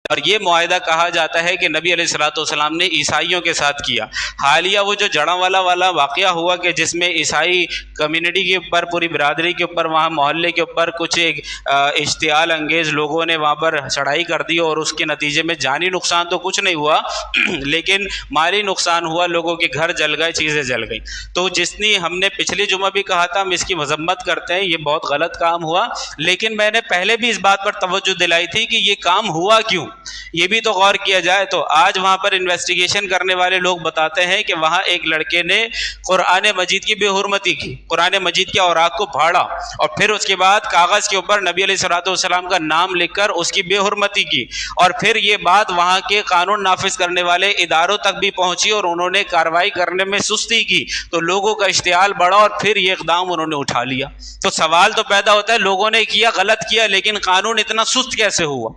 اور یہ معاہدہ کہا جاتا ہے کہ نبی علیہ الصلوۃ والسلام نے عیسائیوں کے ساتھ کیا۔ حالیہ وہ جو جڑاں والا واقعہ ہوا کہ جس میں عیسائی کمیونٹی کے اوپر، پوری برادری کے اوپر، وہاں محلے کے اوپر کچھ ایک اشتعال انگیز لوگوں نے وہاں پر چڑھائی کر دی، اور اس کے نتیجے میں جانی نقصان تو کچھ نہیں ہوا لیکن مالی نقصان ہوا، لوگوں کے گھر جل گئے، چیزیں جل گئیں۔ تو جتنی ہم نے پچھلی جمعہ بھی کہا تھا، ہم اس کی مذمت کرتے ہیں، یہ بہت غلط کام ہوا، لیکن میں نے پہلے بھی اس بات پر توجہ دلائی تھی کہ یہ کام ہوا کیوں، یہ بھی تو غور کیا جائے۔ تو آج وہاں پر انویسٹیگیشن کرنے والے لوگ بتاتے ہیں کہ وہاں ایک لڑکے نے قرآن مجید کی بے حرمتی کی، قرآن مجید کے اوراق کو پھاڑا، اور پھر اس کے بعد کاغذ کے اوپر نبی علیہ الصلوۃ والسلام کا نام لکھ کر اس کی بے حرمتی کی، اور پھر یہ بات وہاں کے قانون نافذ کرنے والے اداروں تک بھی پہنچی اور انہوں نے کارروائی کرنے میں سستی کی، تو لوگوں کا اشتعال بڑھا اور پھر یہ اقدام انہوں نے اٹھا لیا۔ تو سوال تو پیدا ہوتا ہے، لوگوں نے کیا، غلط کیا، لیکن قانون اتنا سست کیسے ہوا؟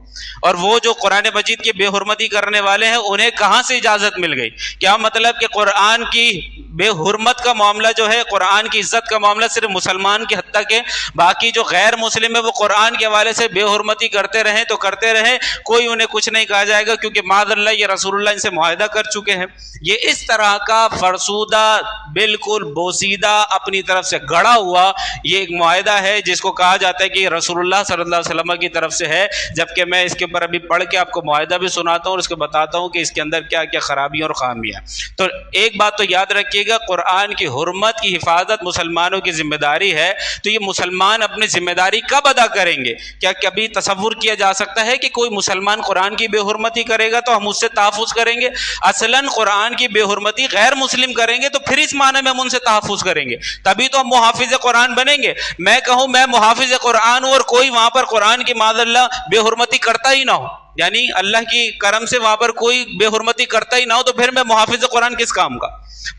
اور وہ جو قرآن مجید کی بے حرمتی کرنے والے ہیں انہیں کہاں سے اجازت مل گئی؟ کیا مطلب کہ قرآن کی بے حرمت کا معاملہ جو ہے، قرآن کی عزت کا معاملہ صرف مسلمان کی حد تک ہے، باقی جو غیر مسلم ہے وہ قرآن کے حوالے سے بے حرمتی کرتے رہیں تو کرتے رہیں، کوئی انہیں کچھ نہیں کہا جائے گا، کیونکہ معاذ اللہ یہ رسول اللہ ان سے معاہدہ کر چکے ہیں۔ یہ اس طرح کا فرسودہ، بالکل بوسیدہ، اپنی طرف سے گڑھا ہوا یہ ایک معاہدہ ہے جس کو کہا جاتا ہے کہ رسول اللہ صلی اللہ علیہ وسلم کی طرف سے ہے، جبکہ میں اس کے اوپر ابھی پڑھ کے آپ کو معاہدہ بھی سناتا ہوں اور اس کو بتاتا ہوں کہ اس کے اندر کیا کیا خرابیاں اور خامیاں۔ تو ایک بات تو یاد رکھیے گا، قرآن کی حرمت کی حفاظت مسلمانوں کی ذمہ داری ہے، تو یہ مسلمان اپنی ذمہ داری کب ادا کریں گے؟ کیا کبھی تصور کیا جا سکتا ہے کہ کوئی مسلمان قرآن کی بے حرمتی کرے گا تو ہم اس سے تحفظ کریں گے؟ اصلاً قرآن کی بے حرمتی غیر مسلم کریں گے تو پھر اس معنی میں ہم ان سے تحفظ کریں گے، تبھی تو ہم محافظ قرآن بنیں گے۔ میں کہوں میں محافظ قرآن ہوں اور کوئی وہاں پر قرآن کی معاذ اللہ بے حرمتی کرتا ہی نہ ہو، یعنی اللہ کی کرم سے وہاں پر کوئی بے حرمتی کرتا ہی نہ ہو، تو پھر میں محافظ قرآن کس کام کا؟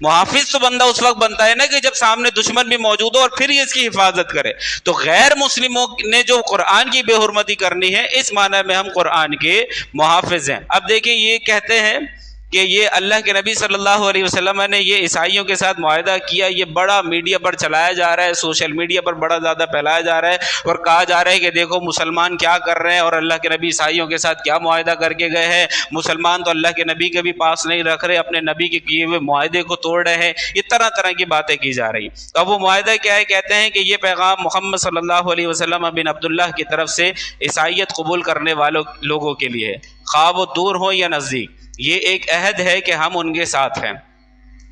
محافظ تو بندہ اس وقت بنتا ہے نا کہ جب سامنے دشمن بھی موجود ہو اور پھر یہ اس کی حفاظت کرے۔ تو غیر مسلموں نے جو قرآن کی بے حرمتی کرنی ہے، اس معنی میں ہم قرآن کے محافظ ہیں۔ اب دیکھیں، یہ کہتے ہیں کہ یہ اللہ کے نبی صلی اللہ علیہ وسلم نے یہ عیسائیوں کے ساتھ معاہدہ کیا، یہ بڑا میڈیا پر چلایا جا رہا ہے، سوشل میڈیا پر بڑا زیادہ پھیلایا جا رہا ہے، اور کہا جا رہا ہے کہ دیکھو مسلمان کیا کر رہے ہیں اور اللہ کے نبی عیسائیوں کے ساتھ کیا معاہدہ کر کے گئے ہیں، مسلمان تو اللہ کے نبی کے بھی پاس نہیں رکھ رہے، اپنے نبی کے کیے ہوئے معاہدے کو توڑ رہے ہیں، یہ طرح طرح کی باتیں کی جا رہی ہیں۔ اب وہ معاہدہ کیا ہے؟ کہتے ہیں کہ یہ پیغام محمد صلی اللہ علیہ وسلم بن عبداللہ کی طرف سے عیسائیت قبول کرنے والوں لوگوں کے لیے ہے، خواہ وہ دور ہو یا نزدیک، یہ ایک عہد ہے کہ ہم ان کے ساتھ ہیں۔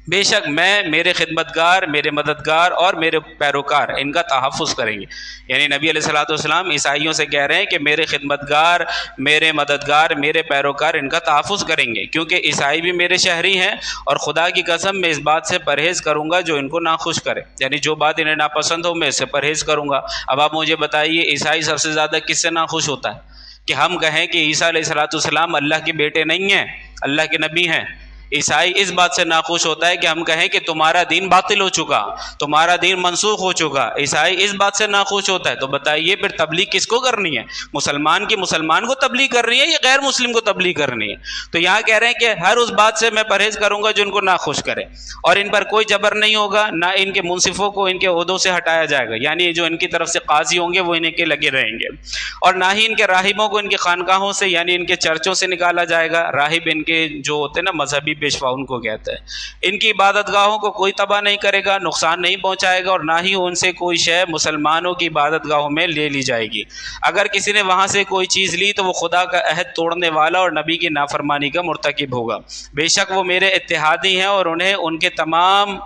بے شک میں، میرے خدمتگار، میرے مددگار اور میرے پیروکار ان کا تحفظ کریں گے۔ یعنی نبی علیہ الصلوۃ والسلام عیسائیوں سے کہہ رہے ہیں کہ میرے خدمتگار، میرے مددگار، میرے پیروکار ان کا تحفظ کریں گے، کیونکہ عیسائی بھی میرے شہری ہیں، اور خدا کی قسم میں اس بات سے پرہیز کروں گا جو ان کو ناخوش کرے، یعنی جو بات انہیں ناپسند ہو میں اس سے پرہیز کروں گا۔ اب آپ مجھے بتائیے، عیسائی سب سے زیادہ کس سے ناخوش ہوتا ہے؟ کہ ہم کہیں کہ عیسیٰ علیہ الصلوۃ والسلام اللہ کے بیٹے نہیں ہیں، اللہ کے نبی ہیں۔ عیسائی اس بات سے ناخوش ہوتا ہے کہ ہم کہیں کہ تمہارا دین باطل ہو چکا، تمہارا دین منسوخ ہو چکا، عیسائی اس بات سے ناخوش ہوتا ہے۔ تو بتائیے پھر تبلیغ کس کو کرنی ہے؟ مسلمان کی مسلمان کو تبلیغ کرنی ہے یا غیر مسلم کو تبلیغ کرنی ہے؟ تو یہاں کہہ رہے ہیں کہ ہر اس بات سے میں پرہیز کروں گا جو ان کو ناخوش کرے، اور ان پر کوئی جبر نہیں ہوگا، نہ ان کے منصفوں کو ان کے عہدوں سے ہٹایا جائے گا، یعنی جو ان کی طرف سے قاضی ہوں گے وہ ان کے لگے رہیں گے، اور نہ ہی ان کے راہبوں کو ان کی خانقاہوں سے، یعنی ان کے چرچوں سے نکالا جائے گا۔ راہب ان کے جو ہوتے ہیں نا مذہبی پیشوا، ان کو کہتے ہیں۔ ان کی عبادت گاہوں کو کوئی تباہ نہیں کرے گا، نقصان نہیں پہنچائے گا، اور نہ ہی ان سے کوئی شے مسلمانوں کی عبادت گاہوں میں لے لی جائے گی۔ اگر کسی نے وہاں سے کوئی چیز لی تو وہ خدا کا عہد توڑنے والا اور نبی کی نافرمانی کا مرتکب ہوگا۔ بے شک وہ میرے اتحادی ہیں، اور انہیں ان کے تمام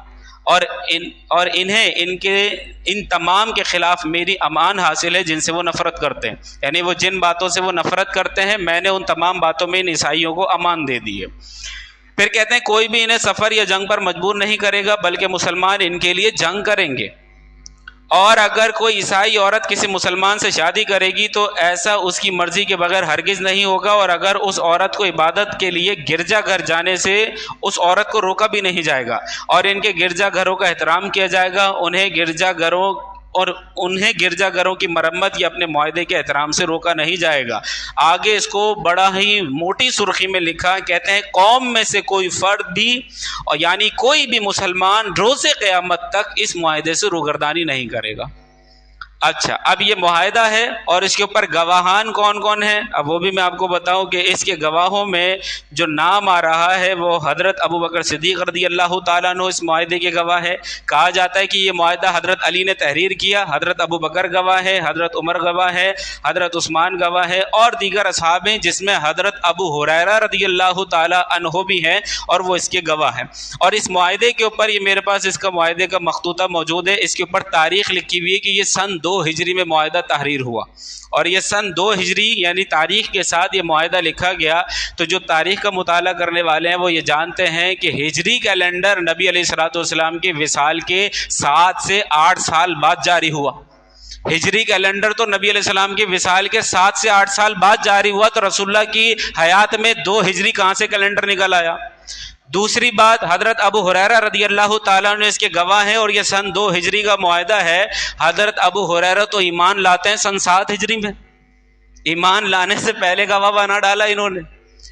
انہیں ان تمام کے خلاف میری امان حاصل ہے جن سے وہ نفرت کرتے ہیں، یعنی وہ جن باتوں سے وہ نفرت کرتے ہیں میں نے ان تمام باتوں میں ان عیسائیوں کو امان دے دی ہے۔ پھر کہتے ہیں کوئی بھی انہیں سفر یا جنگ پر مجبور نہیں کرے گا، بلکہ مسلمان ان کے لیے جنگ کریں گے، اور اگر کوئی عیسائی عورت کسی مسلمان سے شادی کرے گی تو ایسا اس کی مرضی کے بغیر ہرگز نہیں ہوگا، اور اگر اس عورت کو عبادت کے لیے گرجا گھر جانے سے اس عورت کو روکا بھی نہیں جائے گا، اور ان کے گرجا گھروں کا احترام کیا جائے گا، انہیں گرجا گھروں کی مرمت یا اپنے معاہدے کے احترام سے روکا نہیں جائے گا۔ آگے اس کو بڑا ہی موٹی سرخی میں لکھا، کہتے ہیں قوم میں سے کوئی فرد بھی، یعنی کوئی بھی مسلمان روز قیامت تک اس معاہدے سے روگردانی نہیں کرے گا۔ اچھا، اب یہ معاہدہ ہے اور اس کے اوپر گواہان کون کون ہیں، اب وہ بھی میں آپ کو بتاؤں کہ اس کے گواہوں میں جو نام آ رہا ہے وہ حضرت ابو بکر صدیق رضی اللہ تعالیٰ عنہ اس معاہدے کے گواہ ہے۔ کہا جاتا ہے کہ یہ معاہدہ حضرت علی نے تحریر کیا، حضرت ابو بکر گواہ ہے، حضرت عمر گواہ ہے، حضرت عثمان گواہ ہے اور دیگر اصحاب ہیں جس میں حضرت ابو ہریرہ رضی اللہ تعالیٰ عنہ بھی ہیں اور وہ اس کے گواہ ہیں۔ اور اس معاہدے کے اوپر، یہ میرے پاس اس کا معاہدے کا مخطوطہ موجود ہے، اس کے اوپر تاریخ لکھی ہوئی ہے کہ یہ سن 2 ہجری میں معاہدہ تحریر ہوا، اور یہ سن 2 ہجری یعنی تاریخ کے ساتھ یہ معاہدہ لکھا گیا۔ تو جو تاریخ کا مطالعہ کرنے والے ہیں وہ یہ جانتے ہیں کہ ہجری کیلنڈر نبی علیہ الصلوۃ والسلام کے وصال کے 7 سے 8 سال بعد جاری ہوا۔ ہجری کیلنڈر تو نبی علیہ السلام کے وصال کے 7 سے 8 سال بعد جاری ہوا، تو رسول اللہ کی حیات میں 2 ہجری کہاں سے کیلنڈر نکل آیا؟ دوسری بات، حضرت ابو ہریرہ رضی اللہ تعالیٰ نے اس کے گواہ ہیں اور یہ سن 2 ہجری کا معاہدہ ہے۔ حضرت ابو ہریرہ تو ایمان لاتے ہیں سن 7 ہجری میں، ایمان لانے سے پہلے گواہ بنا ڈالا انہوں نے۔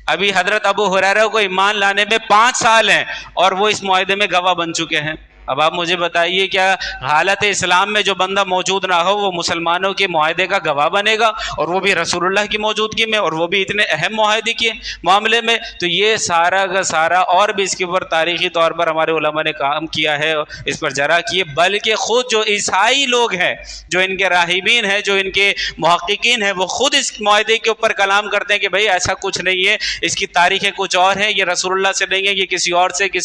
ابھی حضرت ابو ہریرہ کو ایمان لانے میں 5 سال ہیں اور وہ اس معاہدے میں گواہ بن چکے ہیں۔ اب آپ مجھے بتائیے، کیا حالت اسلام میں جو بندہ موجود نہ ہو وہ مسلمانوں کے معاہدے کا گواہ بنے گا، اور وہ بھی رسول اللہ کی موجودگی میں، اور وہ بھی اتنے اہم معاہدے کے معاملے میں؟ تو یہ سارا کا سارا، اور بھی اس کے اوپر تاریخی طور پر ہمارے علماء نے کام کیا ہے، اس پر جرا کیے، بلکہ خود جو عیسائی لوگ ہیں، جو ان کے راہبین ہیں، جو ان کے محققین ہیں، وہ خود اس معاہدے کے اوپر کلام کرتے ہیں کہ بھئی ایسا کچھ نہیں ہے، اس کی تاریخیں کچھ اور ہیں، یہ رسول اللہ سے نہیں ہے، یہ کسی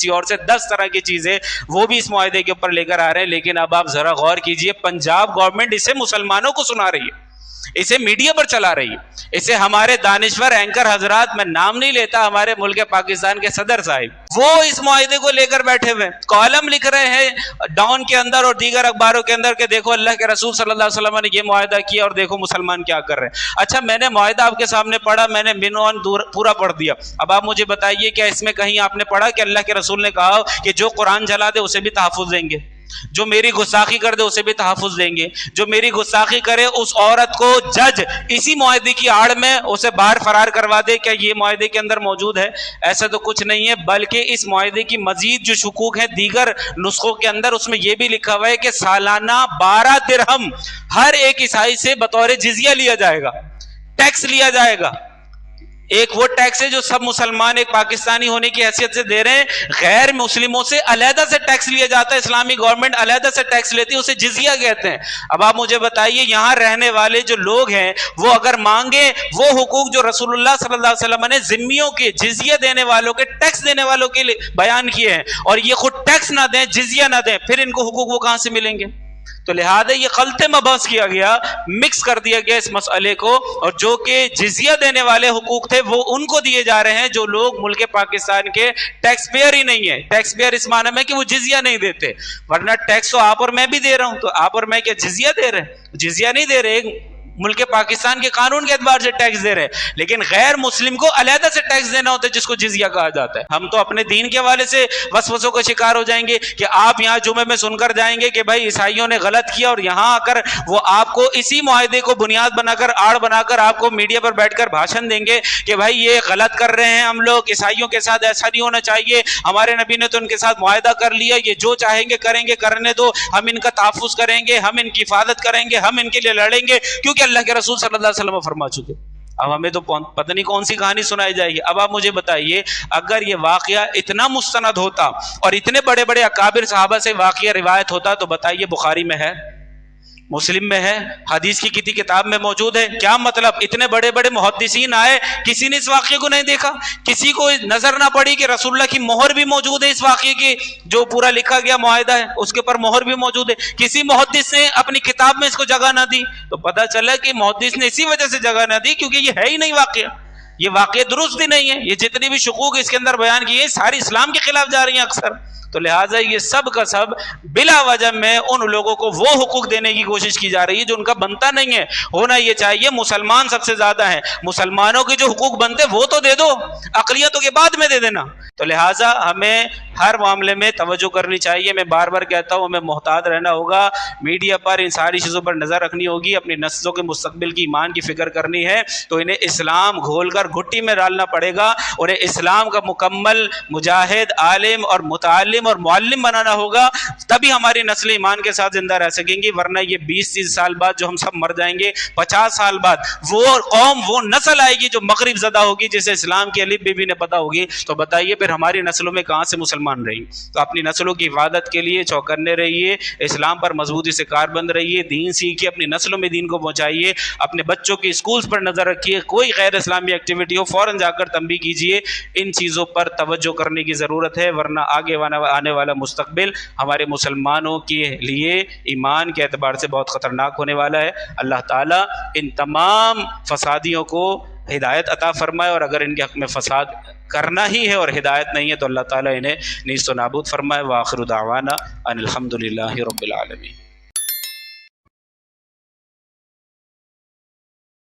اور سے 10 طرح کی چیزیں وہ بھی اس معاہدے کے اوپر لے کر آ رہے ہیں۔ لیکن اب آپ ذرا غور کیجئے، پنجاب گورنمنٹ اسے مسلمانوں کو سنا رہی ہے، اسے میڈیا پر چلا رہی ہے، اسے ہمارے دانشور اینکر حضرات، میں نام نہیں لیتا، ہمارے ملک پاکستان کے صدر صاحب، وہ اس معاہدے کو لے کر بیٹھے ہوئے کالم لکھ رہے ہیں ڈان کے اندر اور دیگر اخباروں کے اندر کہ دیکھو اللہ کے رسول صلی اللہ علیہ وسلم نے یہ معاہدہ کیا اور دیکھو مسلمان کیا کر رہے ہیں۔ اچھا، میں نے معاہدہ آپ کے سامنے پڑھا، میں نے بنوان پورا پڑھ دیا، اب آپ مجھے بتائیے کیا اس میں کہیں آپ نے پڑھا کہ اللہ کے رسول نے کہا کہ جو قرآن جلا دے اسے بھی تحفظ دیں گے، جو میری گستاخی کر دے اسے بھی تحفظ دیں گے، جو میری گستاخی کرے اس عورت کو جج اسی معاہدے کی آڑ میں اسے باہر فرار کروا دے؟ کیا یہ معاہدے کے اندر موجود ہے؟ ایسا تو کچھ نہیں ہے، بلکہ اس معاہدے کی مزید جو شکوک ہیں دیگر نسخوں کے اندر، اس میں یہ بھی لکھا ہوا ہے کہ سالانہ 12 درہم ہر ایک عیسائی سے بطور جزیہ لیا جائے گا، ٹیکس لیا جائے گا۔ ایک وہ ٹیکس ہے جو سب مسلمان ایک پاکستانی ہونے کی حیثیت سے دے رہے ہیں، غیر مسلموں سے علیحدہ سے ٹیکس لیا جاتا ہے، اسلامی گورنمنٹ علیحدہ سے ٹیکس لیتی ہے، اسے جزیہ کہتے ہیں۔ اب آپ مجھے بتائیے، یہاں رہنے والے جو لوگ ہیں وہ اگر مانگیں وہ حقوق جو رسول اللہ صلی اللہ علیہ وسلم نے ذمیوں کے، جزیہ دینے والوں کے، ٹیکس دینے والوں کے لیے بیان کیے ہیں، اور یہ خود ٹیکس نہ دیں، جزیہ نہ دیں، پھر ان کو حقوق وہ کہاں سے ملیں گے؟ تو لہذا یہ خلط مبحث کیا گیا، مکس کر دیا گیا اس مسئلے کو، اور جو کہ جزیہ دینے والے حقوق تھے وہ ان کو دیے جا رہے ہیں جو لوگ ملک پاکستان کے ٹیکس پیئر ہی نہیں ہیں۔ ٹیکس پیئر اس معنی میں کہ وہ جزیہ نہیں دیتے، ورنہ ٹیکس تو آپ اور میں بھی دے رہا ہوں، تو آپ اور میں کیا جزیہ دے رہے ہیں؟ جزیہ نہیں دے رہے، ملک پاکستان کے قانون کے اعتبار سے ٹیکس دے رہے، لیکن غیر مسلم کو علیحدہ سے ٹیکس دینا ہوتا ہے جس کو جزیہ کہا جاتا ہے۔ ہم تو اپنے دین کے حوالے سے وسوسوں کا شکار ہو جائیں گے کہ آپ یہاں جمعے میں سن کر جائیں گے کہ بھائی عیسائیوں نے غلط کیا، اور یہاں آ کر وہ آپ کو اسی معاہدے کو بنیاد بنا کر، آڑ بنا کر آپ کو میڈیا پر بیٹھ کر بھاشن دیں گے کہ بھائی یہ غلط کر رہے ہیں ہم لوگ، عیسائیوں کے ساتھ ایسا نہیں ہونا چاہیے، ہمارے نبی نے تو ان کے ساتھ معاہدہ کر لیا، یہ جو چاہیں گے کریں گے، کرنے دو، ہم ان کا تحفظ کریں گے، ہم ان کی حفاظت کریں گے، ہم ان کے لیے لڑیں گے، کیونکہ اللہ کے رسول صلی اللہ علیہ وسلم فرما چکے۔ اب ہمیں تو پتہ نہیں کون سی کہانی سنائی جائے گی۔ اب آپ مجھے بتائیے، اگر یہ واقعہ اتنا مستند ہوتا اور اتنے بڑے بڑے اکابر صحابہ سے واقعہ روایت ہوتا، تو بتائیے بخاری میں ہے، مسلم میں ہے، حدیث کی کسی کتاب میں موجود ہے؟ کیا مطلب اتنے بڑے بڑے محدثین آئے، کسی نے اس واقعے کو نہیں دیکھا، کسی کو نظر نہ پڑی کہ رسول اللہ کی مہر بھی موجود ہے اس واقعے کی، جو پورا لکھا گیا معاہدہ ہے اس کے اوپر مہر بھی موجود ہے، کسی محدث نے اپنی کتاب میں اس کو جگہ نہ دی؟ تو پتہ چلا کہ محدث نے اسی وجہ سے جگہ نہ دی کیونکہ یہ ہے ہی نہیں واقعہ، یہ واقعہ درست ہی نہیں ہے، یہ جتنی بھی شکوک اس کے اندر بیان کی ہیں ساری اسلام کے خلاف جا رہی ہیں اکثر۔ تو لہٰذا یہ سب کا سب بلا وجہ میں ان لوگوں کو وہ حقوق دینے کی کوشش کی جا رہی ہے جو ان کا بنتا نہیں ہے۔ ہونا یہ چاہیے مسلمان سب سے زیادہ ہیں، مسلمانوں کے جو حقوق بنتے وہ تو دے دو، اقلیتوں کے بعد میں دے دینا۔ تو لہٰذا ہمیں ہر معاملے میں توجہ کرنی چاہیے. میں بار بار کہتا ہوں ہمیں محتاط رہنا ہوگا, میڈیا پر ان ساری چیزوں پر نظر رکھنی ہوگی, اپنی نسلوں کے مستقبل کی ایمان کی فکر کرنی ہے تو انہیں اسلام گھول کر گھٹی میں ڈالنا پڑے گا, انہیں اسلام کا مکمل مجاہد, عالم اور متعلم اور معلم بنانا ہوگا, تبھی ہماری نسل ایمان کے ساتھ زندہ رہ سکیں گی. ورنہ یہ 20-30 سال بعد جو ہم سب مر جائیں گے, 50 سال بعد وہ قوم, وہ نسل آئے گی جو مغرب زدہ ہوگی, جسے اسلام کی الف بی نے پتہ ہوگی, تو بتائیے پھر ہماری نسلوں میں کہاں سے مسلمان رہیں. تو اپنی نسلوں کی حفاظت کے لیے چوکنے رہیے, اسلام پر مضبوطی سے کاربند رہیے, دین سیکھیے, اپنی نسلوں میں دین کو پہنچائیے, اپنے بچوں کی اسکولز پر نظر رکھیے, کوئی غیر اسلامی ایکٹیویٹی ہو فوراً جا کر تنبیہ کیجیے. ان چیزوں پر توجہ کرنے کی ضرورت ہے, ورنہ آگے آنے والا مستقبل ہمارے مسلمانوں کے لیے ایمان کے اعتبار سے بہت خطرناک ہونے والا ہے. اللہ تعالیٰ ان تمام فسادیوں کو ہدایت عطا فرمائے, اور اگر ان کے حق میں فساد کرنا ہی ہے اور ہدایت نہیں ہے تو اللہ تعالیٰ انہیں نیست و نابود فرمائے. وآخر دعوانا ان الحمد للہ رب العالمین.